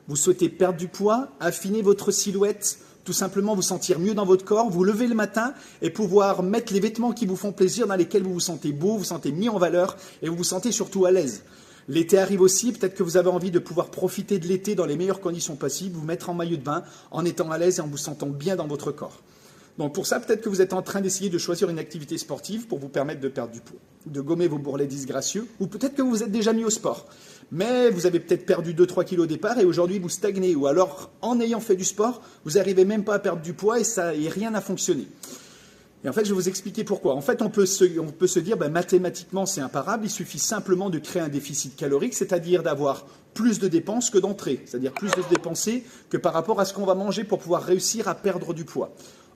Vous souhaitez perdre du poids, affiner votre silhouette, tout simplement vous sentir mieux dans votre corps, vous lever le matin et pouvoir mettre les vêtements qui vous font plaisir, dans lesquels vous vous sentez beau, vous vous sentez mis en valeur et vous vous sentez surtout à l'aise. L'été arrive aussi, peut-être que vous avez envie de pouvoir profiter de l'été dans les meilleures conditions possibles, vous mettre en maillot de bain en étant à l'aise et en vous sentant bien dans votre corps. Donc pour ça, peut-être que vous êtes en train d'essayer de choisir une activité sportive pour vous permettre de perdre du poids, de gommer vos bourrelets disgracieux, ou peut-être que vous vous êtes déjà mis au sport. Mais vous avez peut-être perdu 2-3 kilos au départ et aujourd'hui vous stagnez. Ou alors, en ayant fait du sport, vous n'arrivez même pas à perdre du poids et rien n'a fonctionné. Et en fait, je vais vous expliquer pourquoi. En fait, on peut se dire, mathématiquement, c'est imparable. Il suffit simplement de créer un déficit calorique, c'est-à-dire d'avoir plus de dépenses que d'entrées. C'est-à-dire plus de dépenser que par rapport à ce qu'on va manger pour pouvoir réussir à perdre du poids.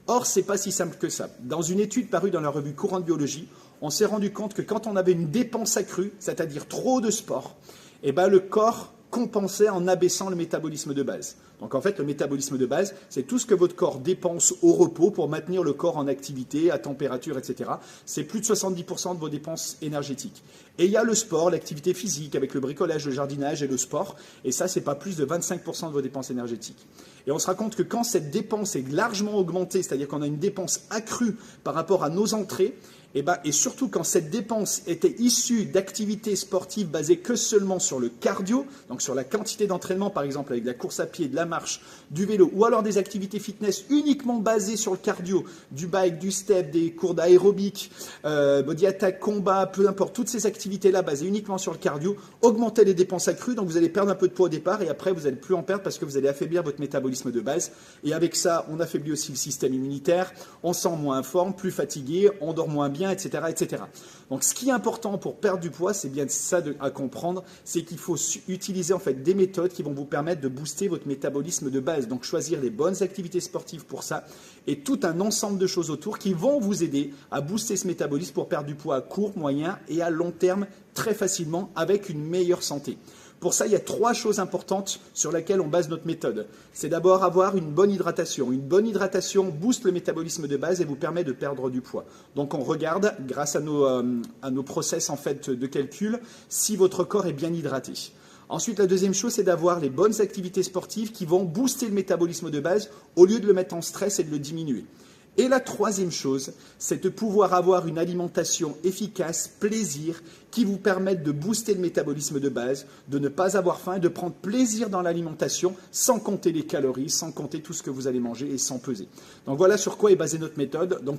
Or, ce n'est pas si simple que ça. Dans une étude parue dans la revue Courant de Biologie, on s'est rendu compte que quand on avait une dépense accrue, c'est-à-dire trop de sport, le corps compensait en abaissant le métabolisme de base. Donc en fait, le métabolisme de base, c'est tout ce que votre corps dépense au repos pour maintenir le corps en activité, à température, etc. C'est plus de 70% de vos dépenses énergétiques. Et il y a le sport, l'activité physique, avec le bricolage, le jardinage et le sport. Et ça, c'est pas plus de 25% de vos dépenses énergétiques. Et on se rend compte que quand cette dépense est largement augmentée, c'est-à-dire qu'on a une dépense accrue par rapport à nos entrées, et surtout quand cette dépense était issue d'activités sportives basées que seulement sur le cardio, donc sur la quantité d'entraînement, par exemple avec de la course à pied, de la marche, du vélo, ou alors des activités fitness uniquement basées sur le cardio, du bike, du step, des cours d'aérobic, body attack, combat, peu importe, toutes ces activités-là basées uniquement sur le cardio, augmentaient les dépenses accrues, donc vous allez perdre un peu de poids au départ, et après vous n'allez plus en perdre parce que vous allez affaiblir votre métabolisme de base. Et avec ça, on affaiblit aussi le système immunitaire, on se sent moins en forme, plus fatigué, on dort moins bien, etc., etc. Donc ce qui est important pour perdre du poids, c'est bien ça à comprendre, c'est qu'il faut utiliser en fait des méthodes qui vont vous permettre de booster votre métabolisme de base. Donc choisir les bonnes activités sportives pour ça et tout un ensemble de choses autour qui vont vous aider à booster ce métabolisme pour perdre du poids à court, moyen et à long terme très facilement avec une meilleure santé. Pour ça, il y a 3 choses importantes sur lesquelles on base notre méthode. C'est d'abord avoir une bonne hydratation. Une bonne hydratation booste le métabolisme de base et vous permet de perdre du poids. Donc on regarde, grâce à nos process en fait, de calcul, si votre corps est bien hydraté. Ensuite, la deuxième chose, c'est d'avoir les bonnes activités sportives qui vont booster le métabolisme de base au lieu de le mettre en stress et de le diminuer. Et la troisième chose, c'est de pouvoir avoir une alimentation efficace, plaisir, qui vous permette de booster le métabolisme de base, de ne pas avoir faim et de prendre plaisir dans l'alimentation sans compter les calories, sans compter tout ce que vous allez manger et sans peser. Donc voilà sur quoi est basée notre méthode. Donc,